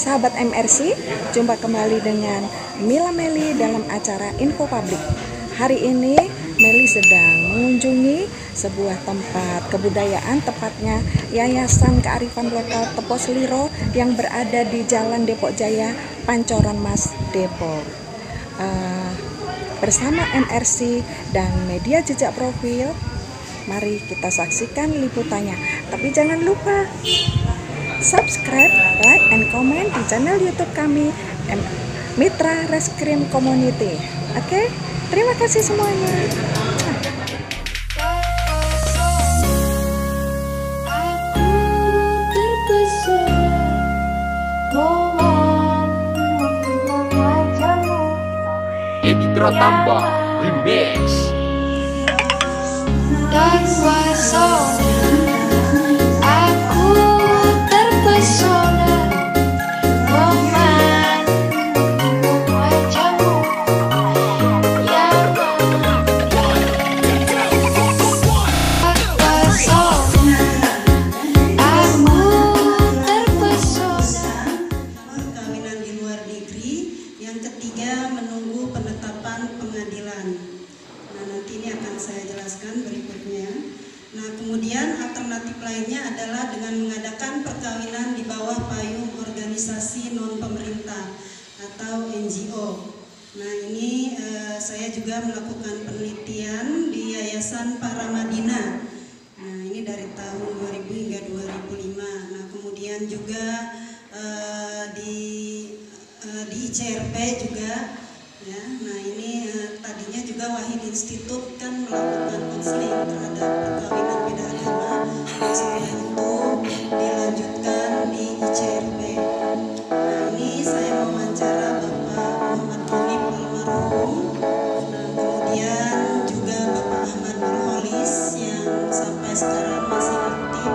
Sahabat MRC, jumpa kembali dengan Mila Meli dalam acara Info Publik. Hari ini Meli sedang mengunjungi sebuah tempat kebudayaan, tepatnya Yayasan Kearifan Lokal Tepos Liro yang berada di Jalan Depok Jaya, Pancoran Mas, Depok. Bersama MRC dan media jejak profil, mari kita saksikan liputannya. Tapi jangan lupa subscribe, like, and comment di channel YouTube kami, Mitra Reskrim Community. Oke, terima kasih semuanya. Mitra Tambah Remix. Dan pesona, aku terpesona roman wajahmu yang terpesona, aku terpesona. Perkawinan di luar negeri. Yang ketiga, menunggu penetapan pengadilan. Nah, nanti ini akan saya jelaskan berikutnya. Nah, kemudian alternatif lainnya adalah dengan mengadakan perkawinan di bawah payung organisasi non-pemerintah atau NGO. Nah, ini saya juga melakukan penelitian di Yayasan Paramadina. Nah, ini dari tahun 2000 hingga 2005. Nah, kemudian juga di ICRP juga, ya. Nah, ini tadinya juga Wahid Institut kan melakukan konseling terhadap perkawinan beda agama. Setelah itu dilanjutkan di ICRP. Nah, ini saya mewawancara Bapak Muhammad Khalif almarhum. Nah, kemudian juga Bapak Ahmad Nurholis yang sampai sekarang masih aktif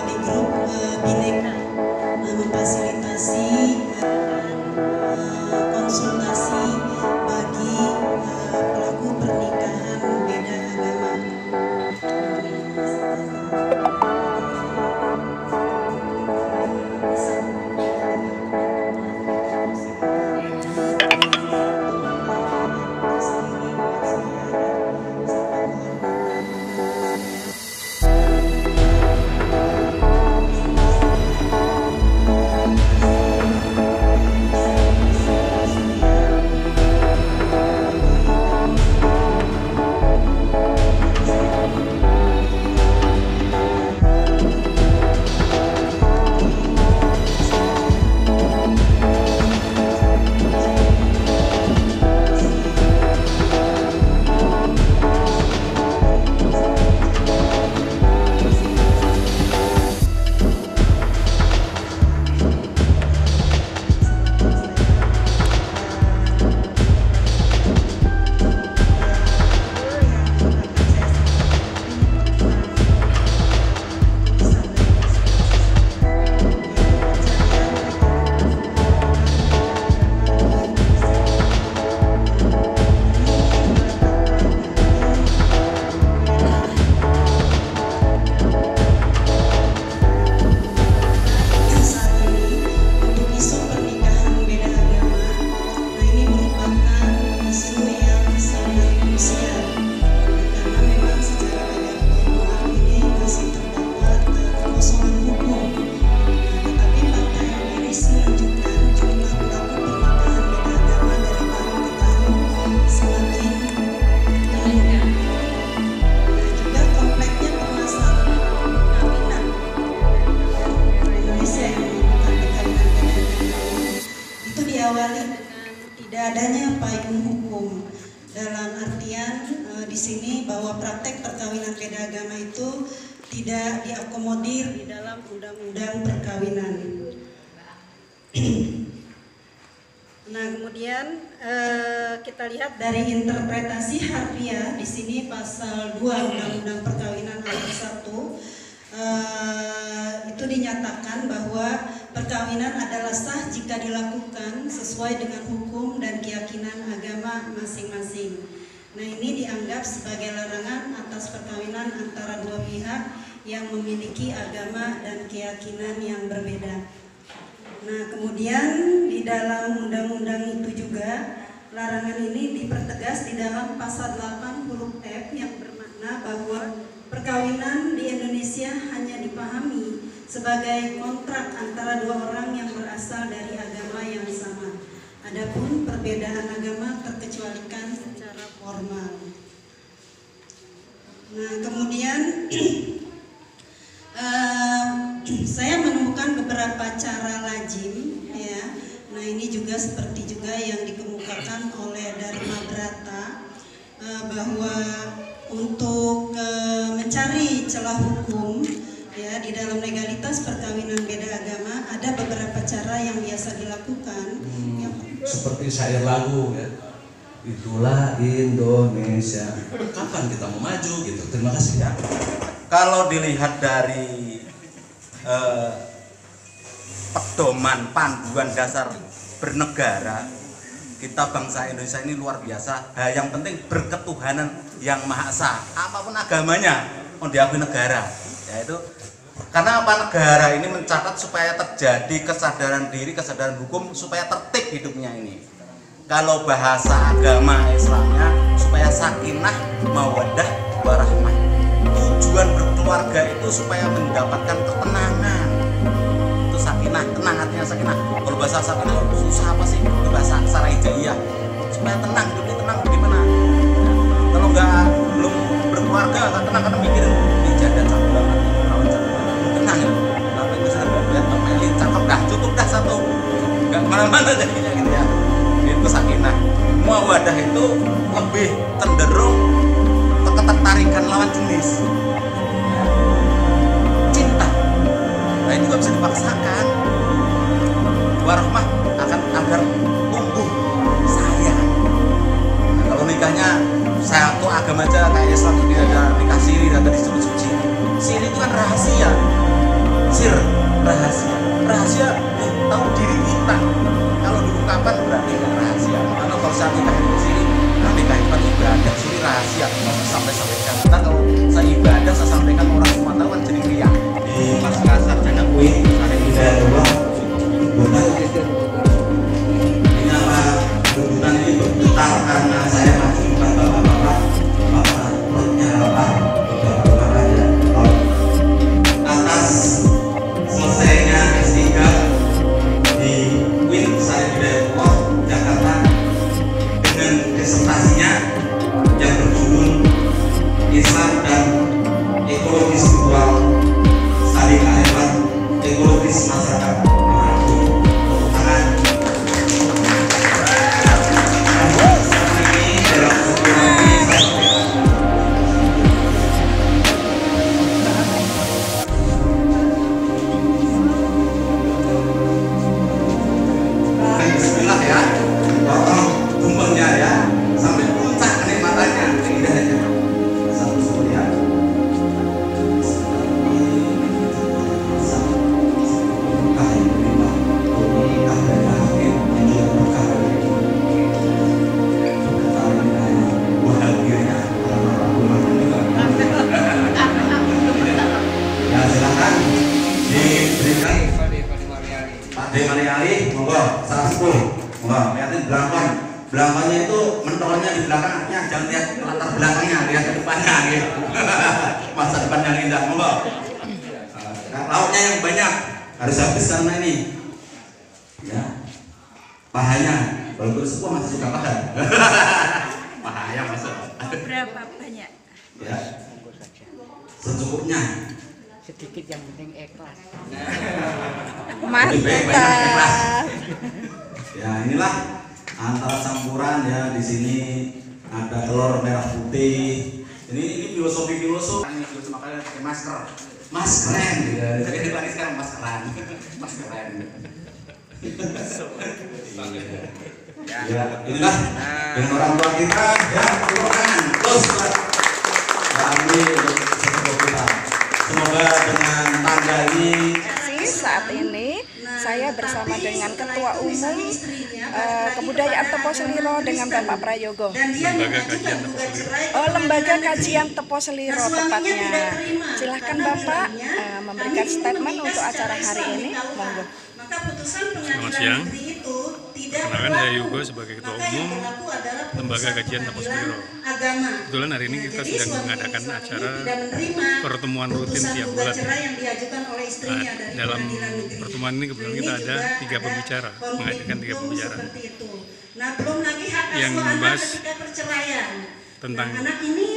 di grup Bineka, memfasilitasi konsultasi bagi pelaku pernikahan beda agama. Diawali dengan tidak adanya payung hukum, dalam artian di sini bahwa praktek perkawinan beda agama itu tidak diakomodir di dalam undang-undang perkawinan. Nah, kemudian kita lihat dari interpretasi harfiah di sini pasal 2 Undang-Undang Perkawinan ayat 1 itu dinyatakan bahwa perkawinan adalah sah jika dilakukan sesuai dengan hukum dan keyakinan agama masing-masing. Nah, ini dianggap sebagai larangan atas perkawinan antara dua pihak yang memiliki agama dan keyakinan yang berbeda. Nah, kemudian di dalam undang-undang itu juga larangan ini dipertegas di dalam pasal 8 huruf F yang bermakna bahwa perkawinan di Indonesia hanya dipahami sebagai kontrak antara dua orang yang berasal dari agama yang sama. Adapun perbedaan agama terkecualikan secara formal. Nah, kemudian saya menemukan beberapa cara lazim, ya. Nah, ini juga seperti juga yang dikemukakan oleh Dharma Brata, bahwa untuk mencari celah hukum, ya, di dalam legalitas perkawinan beda agama ada beberapa cara yang biasa dilakukan. Seperti syair lagu, ya. Itulah Indonesia. Kapan kita mau maju gitu? Terima kasih ya. Kalau dilihat dari pedoman panduan dasar bernegara, kita bangsa Indonesia ini luar biasa. Yang penting berketuhanan yang Maha Esa, apapun agamanya, mau diakui negara. Yaitu karena apa, negara ini mencatat supaya terjadi kesadaran diri, kesadaran hukum, supaya tertib hidupnya ini. Kalau bahasa agama Islamnya supaya sakinah, mawaddah, warahmah. Tujuan berkeluarga itu supaya mendapatkan ketenangan. Itu sakinah, tenang, artinya sakinah. Kalau bahasa sakinah susah apa sih? Itu bahasa aksara hijaiyah. Supaya tenang, hidup ini tenang gimana? Kalau belum berkeluarga nggak tenang karena mikirin ini janda cakep banget, perawan cakep banget, tenang ya. Tapi itu sudah lihat Meli cakep dah, cukup dah satu, nggak kemana-mana jadinya gitu ya. Itu sakinah. Mawaddah itu lebih cenderung ketertarikan lawan jenis. Cinta. Nah, itu nggak bisa dipaksakan. Warahmah akan agar tumbuh sayang. Nah, kalau nikahnya satu agama aja kayak Islam itu ada nikah siri dan tadi disebut suci. Siri itu kan rahasia. Sir, rahasia. Rahasia tahu diri kita. Kalau diungkapkan berarti kan rahasia. Karena kalau saya nikah di sini, nanti nikah ibadah sini rahasia. Sampai-sampaikan. Kita kalau saya ibadah saya sampaikan orang semua tahu kan jadi riak. Di Makassar Sarjana Kui, ada di daerah Bukan. Kenapa kebutuhan ini berputar karena saya masih bukan bapak-bapak, perutnya lapar, bapak aja. Atas selesainya S3 di UIN Sarjana Jakarta dengan disertasinya yang berjudul Islam dan Ekologi Spiritual, Studi Kearifan Ekologis Masyarakat. Bismillah ya, potong tumpengnya ya, sampai puncak kenikmatannya, keindahannya. Satu satu ya. Ya silakan diberikan. Pak De Mariali, monggo, 110. Monggo, lihatin belakang. Belakangnya itu mentornya di belakang, artinya jangan lihat latar belakangnya, lihat ke depannya gitu. Masa depan yang indah, monggo. Lauknya yang banyak, harus habis karena ini. Ya. Pahanya, kalau bersepuh masih suka paha. Pahanya masuk. Berapa banyak? Ya. Secukupnya. Sedikit yang penting ikhlas. Mantap. Ya inilah antara campuran ya, di sini ada telur merah putih. Ini filosofi. Ini filosofi makanya pakai masker. Maskeran ya. Jadi lagi sekarang maskeran. Maskeran. Ya inilah dengan orang tua kita ya, turunkan terus. Ya ini untuk kita. Semoga dengan tanda ini Saat ini saya bersama dengan Ketua Umum Kebudayaan Teposeliro dengan Bapak Prayogo. Lembaga Kajian Teposeliro tepatnya. Silahkan Bapak memberikan statement untuk acara hari ini. Monggo. putusan Selamat pengadilan siang. negeri itu tidak Perkenalkan, saya Yugo sebagai Ketua Maka yang Umum berlaku adalah Lembaga putusan Kajian Tapos pengadilan Liro. agama. Kebetulan hari ini kita Jadi sedang suami mengadakan Islam ini acara tidak menerima pertemuan rutin putusan tiap gugat bulan. cerai yang diajukan oleh istrinya Nah, dari dalam pengadilan negeri. pertemuan ini kebetulan kita ada 3 pembicara, menghadirkan 3 pembicara Seperti itu. Nah, belum lagi hak yang asuh anak membahas ketika perceraian. tentang Nah, anak ini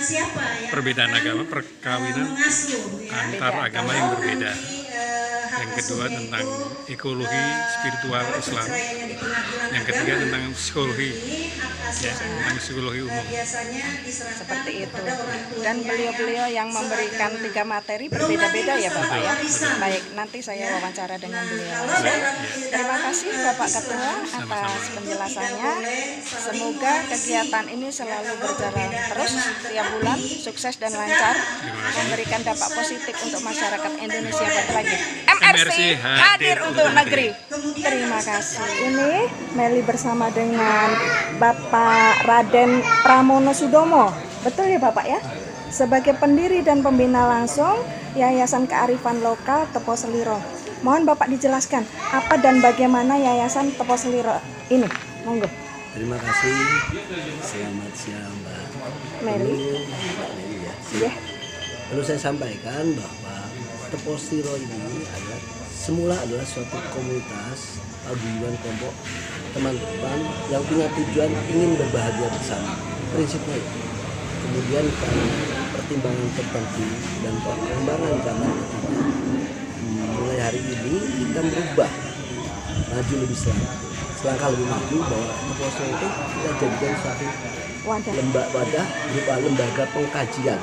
siapa yang perbedaan akan, agama, perkawinan mengasuh, ya? antar agama yang Kalau berbeda. nanti, hak Yang kedua asuhnya tentang itu, ekologi spiritual kalau Islam. perceraiannya di pengadilan Yang ketiga agama, tentang psikologi, ini hak asuh ya, anak, tentang psikologi umum. biasanya diserahkan Seperti itu. kepada orang tuanya Dan beliau-beliau yang memberikan 3 materi berbeda-beda ya Bapak ya. Baik, nanti saya wawancara dengan beliau. Kalau dalam Terima kasih Bapak Ketua atas penjelasannya. Semoga kegiatan ini selalu berjalan terus tiap bulan, sukses dan lancar, memberikan dampak positif untuk masyarakat Indonesia lagi. MRC hadir untuk negeri. Terima kasih. Ini Meli bersama dengan Bapak Raden Pramono Sudomo. Betul ya Bapak ya? Sebagai pendiri dan pembina langsung Yayasan Kearifan Lokal Teposeliro. Mohon Bapak dijelaskan apa dan bagaimana Yayasan Teposeliro ini. Monggo. Terima kasih. Selamat siang Mbak Meli. Mbak Meli ya. Iya. Perlu saya sampaikan bahwa Teposeliro ini semula adalah suatu komunitas paguyuban kelompok teman-teman yang punya tujuan ingin berbahagia bersama. Prinsipnya itu. Kemudian karena pertimbangan tertentu dan perkembangan zaman ketiga, mulai hari ini kita merubah maju lebih selangkah lebih maju bahwa Teposeliro itu kita jadikan suatu wadah berupa lembaga pengkajian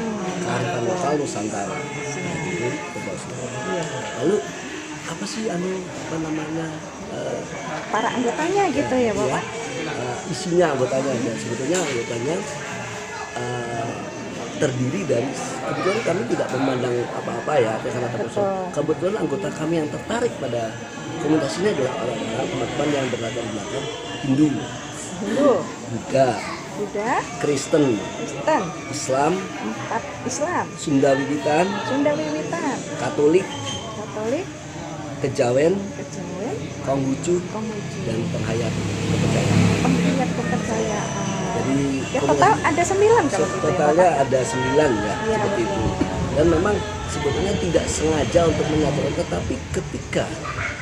kearifan lokal Nusantara. Jadi Teposeliro. Lalu apa sih Para anggotanya gitu ya Bapak? Isinya anggotanya dan sebetulnya anggotanya terdiri dari, kebetulan kami tidak memandang apa-apa ya karena Teposeliro. Kebetulan anggota kami yang tertarik pada komunitas ini adalah orang-orang teman-teman yang berlatar belakang Hindu, Buddha, Kristen, Islam, Sunda Wiwitan, Katolik, Kejawen, Konghucu, dan penghayat kepercayaan. Jadi ya, total ada 9 kalau gitu ya. Totalnya ada 9 ya, seperti itu. Dan memang sebetulnya tidak sengaja untuk menyatukan, tetapi ketika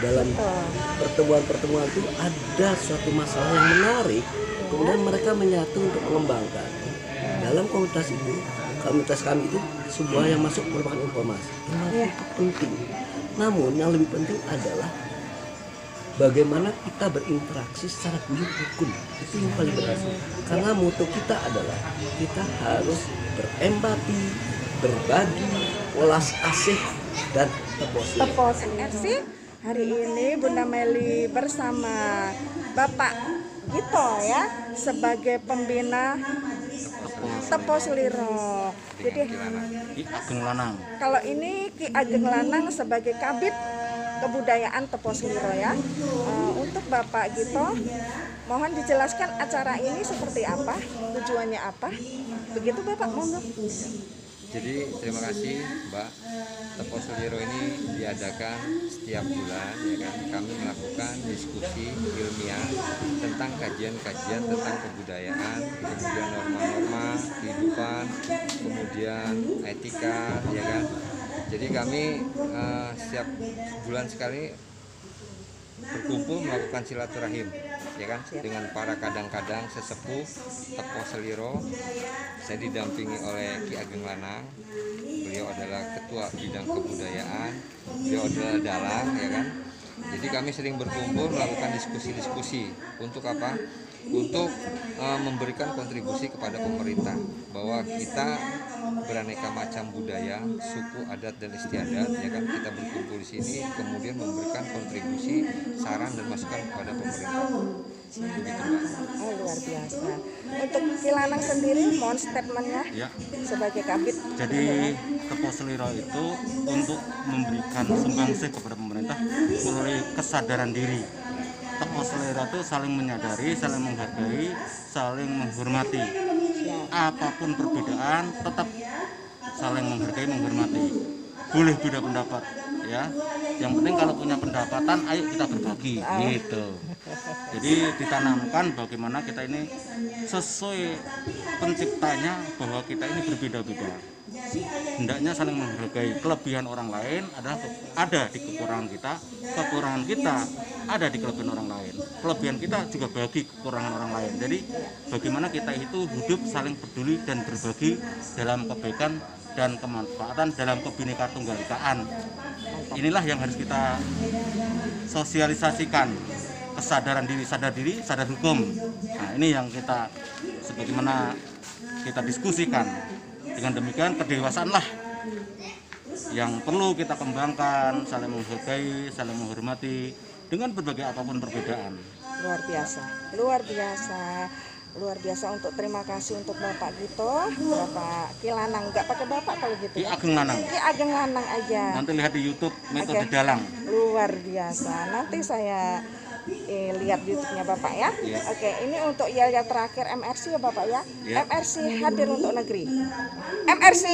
dalam pertemuan-pertemuan itu ada suatu masalah yang menarik, kemudian mereka menyatu untuk mengembangkan. Dalam komunitas itu, komunitas kami itu sebuah yang masuk merupakan informasi penting. Namun yang lebih penting adalah bagaimana kita berinteraksi secara guyup rukun. Itu yang paling berhasil. Karena mutu kita adalah kita harus berempati, berbagi, welas asih, dan Teposeliro. Hari ini Bunda Meli bersama Bapak Gito ya sebagai pembina Teposeliro. Jadi Ki Ageng Lanang. kalau ini Ki Ageng Lanang sebagai Kabid Kebudayaan Teposeliro ya. Untuk Bapak Gito, mohon dijelaskan acara ini seperti apa, tujuannya apa. Begitu Bapak, monggo. Jadi terima kasih Mbak. Teposeliro ini diadakan setiap bulan ya kan. Kami melakukan diskusi ilmiah tentang kajian-kajian tentang kebudayaan, kemudian norma-norma kehidupan, kemudian etika ya kan. Jadi kami setiap bulan sekali berkumpul melakukan silaturahim ya kan dengan para kadang-kadang sesepuh Teposeliro. Saya didampingi oleh Ki Ageng Lanang. Beliau adalah ketua bidang kebudayaan. Beliau adalah dalang ya kan. Jadi kami sering berkumpul melakukan diskusi-diskusi untuk apa? Untuk memberikan kontribusi kepada pemerintah bahwa kita beraneka macam budaya, suku, adat dan istiadat ya kan, kita berkumpul di sini kemudian memberikan kontribusi, saran dan masukan kepada pemerintah. Begitu Mbak. Oh, luar biasa. Untuk Ki Lanang sendiri mohon statementnya Ya. sebagai Kabid. Jadi Teposeliro itu untuk memberikan sumbangsih kepada pemerintah melalui kesadaran diri. Teposeliro itu saling menyadari, saling menghargai, saling menghormati. Apapun perbedaan tetap saling menghargai, menghormati. Boleh beda pendapat, ya. Yang penting kalau punya pendapatan, ayo kita berbagi, gitu. Jadi ditanamkan bagaimana kita ini sesuai penciptanya bahwa kita ini berbeda-beda. Hendaknya saling menghargai. Kelebihan orang lain adalah ada di kekurangan kita ada di kelebihan orang lain. Kelebihan kita juga bagi kekurangan orang lain. Jadi bagaimana kita itu hidup saling peduli dan berbagi dalam kebaikan dan kemanfaatan dalam Bhinneka Tunggal Ikaan. Inilah yang harus kita sosialisasikan, kesadaran diri, sadar hukum. Nah, ini yang kita sebagaimana kita diskusikan. Dengan demikian kedewasaanlah yang perlu kita kembangkan, saling menghargai, saling menghormati dengan berbagai apapun perbedaan. Luar biasa untuk terima kasih untuk Bapak Gito, Bapak Kilanang, nggak pakai Bapak kalau gitu. Ki Ageng Lanang. Ki Ageng Lanang aja. Nanti lihat di YouTube metode dalang. Luar biasa. Nanti saya lihat YouTube-nya Bapak ya. Oke, ini untuk yang terakhir MRC ya Bapak ya. MRC hadir untuk negeri. MRC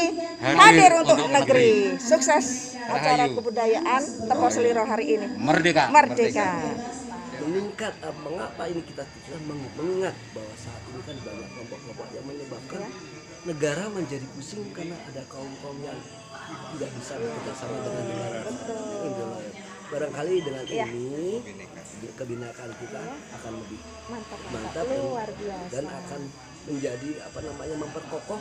hadir untuk negeri. Sukses acara kebudayaan Tepos Seliro hari ini. Merdeka. Meningkat, mengapa ini kita mengingat bahwa saat ini kan banyak kelompok-kelompok yang menyebabkan negara menjadi pusing karena ada kaum-kaum yang tidak bisa bekerjasama dengan negara. Barangkali dengan ini kebinekaan kita akan lebih mantap dan akan menjadi memperkokoh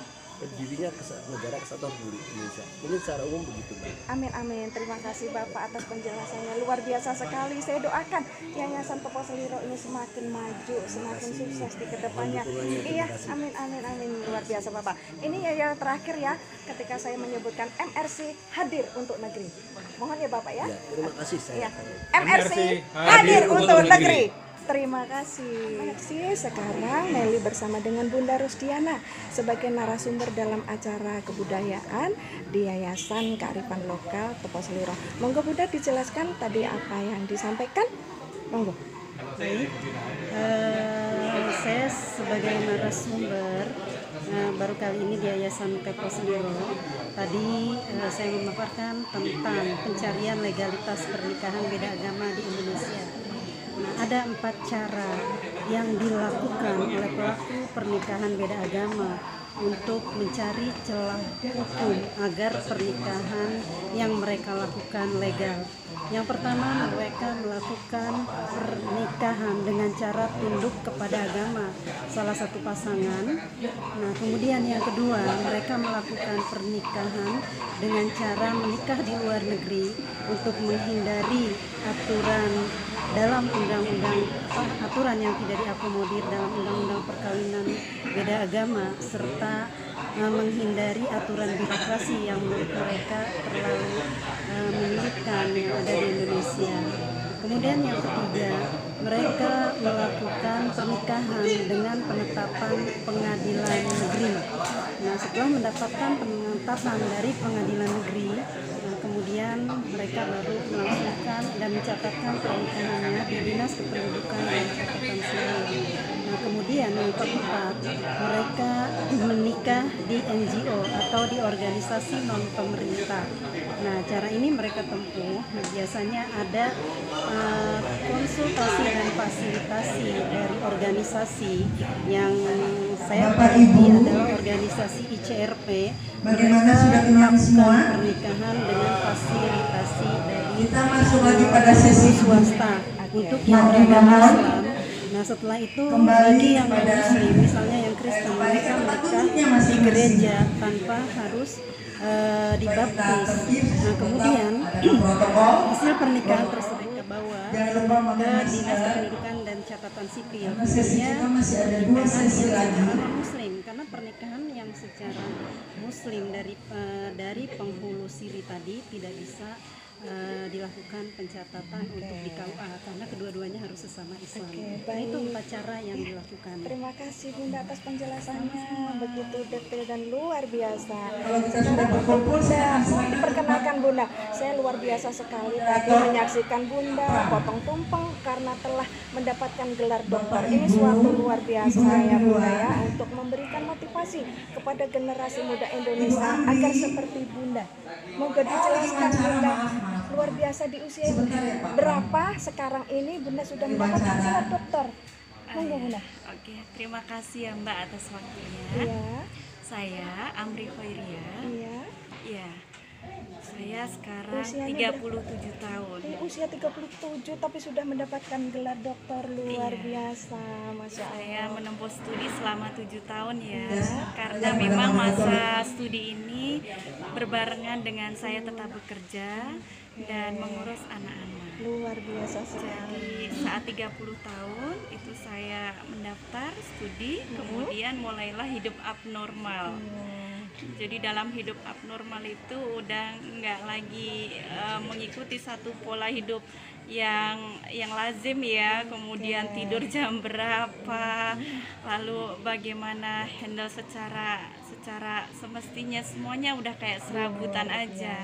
dirinya negara kesatuan Republik Indonesia. Ini secara umum begitu, Mbak. Amin. Terima kasih Bapak atas penjelasannya, luar biasa sekali. Saya doakan Yayasan Tepos Seliro ini semakin maju, semakin sukses di kedepannya. Iya, amin. Luar biasa Bapak. Ini yang terakhir ya, ketika saya menyebutkan MRC hadir untuk negeri. Mohon ya Bapak ya. Terima kasih saya. MRC hadir untuk negeri. Terima kasih. Sekarang Meli bersama dengan Bunda Rusdiana sebagai narasumber dalam acara kebudayaan di Yayasan Kearifan Lokal Tepos Seliro. Monggo Bunda dijelaskan tadi apa yang disampaikan. Monggo. Baik, saya sebagai narasumber baru kali ini di Yayasan Tepos Seliro. Tadi saya memaparkan tentang pencarian legalitas pernikahan beda agama di Indonesia. Nah, ada 4 cara yang dilakukan oleh pelaku pernikahan beda agama untuk mencari celah hukum agar pernikahan yang mereka lakukan legal. Yang pertama, mereka melakukan pernikahan dengan cara tunduk kepada agama salah satu pasangan. Nah, kemudian yang kedua, mereka melakukan pernikahan dengan cara menikah di luar negeri untuk menghindari aturan dalam aturan yang tidak diakomodir dalam undang-undang perkawinan beda agama, serta menghindari aturan birokrasi yang menurut mereka terlalu menyulitkan yang ada di Indonesia. Kemudian yang ketiga, mereka melakukan pernikahan dengan penetapan pengadilan negeri. Nah, setelah mendapatkan penetapan dari pengadilan negeri, kemudian mereka baru melangsungkan dan mencatatkan pernikahannya di Dinas Kependudukan dan Catatan Sipil. Nah, kemudian yang keempat, mereka menikah di NGO atau di organisasi non pemerintah. Nah, cara ini mereka tempuh. Nah, biasanya ada konsultasi dan fasilitasi dari organisasi yang saya tahu adalah organisasi ICRP. Bagaimana sudah kenyang semua? Pernikahan dengan fasilitasi dari kita masuk lagi pada sesi swasta untuk yang beragama Islam. Nah, setelah itu bagi yang Muslim, misalnya yang Kristen, mereka menikah di gereja tanpa harus dibaptis. Nah, kemudian hasil pernikahan tersebut dibawa ke Dinas Kependudukan dan Catatan Sipil. Maksudnya pernikahan secara Muslim, karena pernikahan yang secara Muslim dari penghulu siri tadi tidak bisa dilakukan pencatatan untuk di KUA karena kedua-duanya harus sesama Islam. Nah, itu 4 cara yang dilakukan. Terima kasih Bunda atas penjelasannya, begitu detail dan luar biasa. Saya mau diperkenalkan Bunda, saya luar biasa sekali tadi menyaksikan Bunda potong tumpeng karena telah mendapatkan gelar doktor. Ini suatu luar biasa ya Bunda ya, untuk memberikan motivasi kepada generasi muda Indonesia agar seperti Bunda. Moga dijelaskan Bunda luar biasa di usia Sebentar ya, Pak. berapa sekarang ini Bunda sudah mendapatkan gelar doktor. Monggo Bunda. Oke, terima kasih ya Mbak atas waktunya. Iya. Saya Amri Khairia. Iya. Iya. Saya sekarang Usianya 37 tahun. Usia 37 tapi sudah mendapatkan gelar doktor, luar biasa, Masya Allah. Saya menempuh studi selama 7 tahun ya. Karena memang masa studi ini berbarengan dengan saya tetap bekerja dan mengurus anak-anak. Luar biasa Jadi sekali. saat 30 tahun itu saya mendaftar studi, kemudian mulailah hidup abnormal. Jadi dalam hidup abnormal itu udah nggak lagi mengikuti satu pola hidup yang lazim ya, kemudian tidur jam berapa, lalu bagaimana handle secara semestinya, semuanya udah kayak serabutan aja.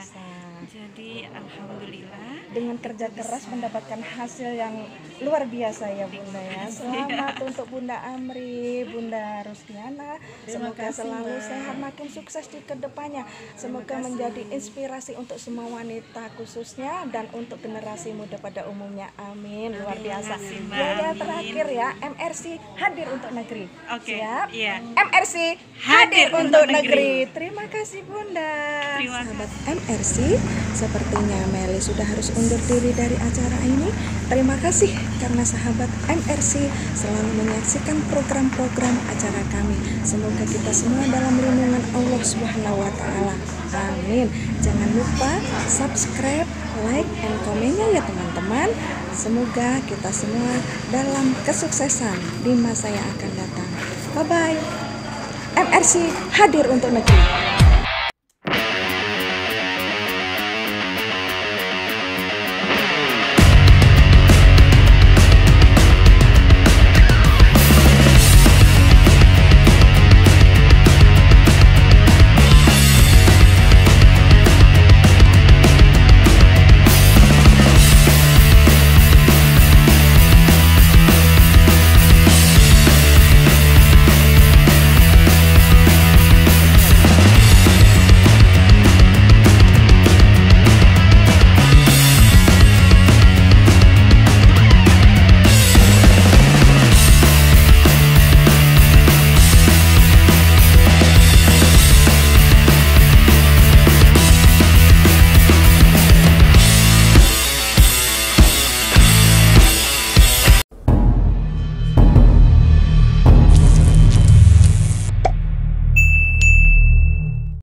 Jadi alhamdulillah dengan kerja keras mendapatkan hasil yang luar biasa ya Bunda ya. Selamat untuk Bunda Amri, Bunda Rusdiana. Semoga selalu sehat, makin sukses di kedepannya. Semoga menjadi inspirasi untuk semua wanita khususnya dan untuk generasi muda pada umumnya. Amin. Luar biasa. Biaya terakhir ya, MRC hadir untuk negeri. Oke. Siap? Iya. MRC hadir untuk negeri. Terima kasih Bunda. Terima Sahabat MRC, sepertinya Meli sudah harus undur diri dari acara ini. Terima kasih karena sahabat MRC selalu menyaksikan program-program acara kami. Semoga kita semua dalam lindungan Allah Subhanahu wa taala. Amin. Jangan lupa subscribe, like, and komennya ya teman-teman. Semoga kita semua dalam kesuksesan di masa yang akan datang. Bye bye. MRC hadir untuk negeri.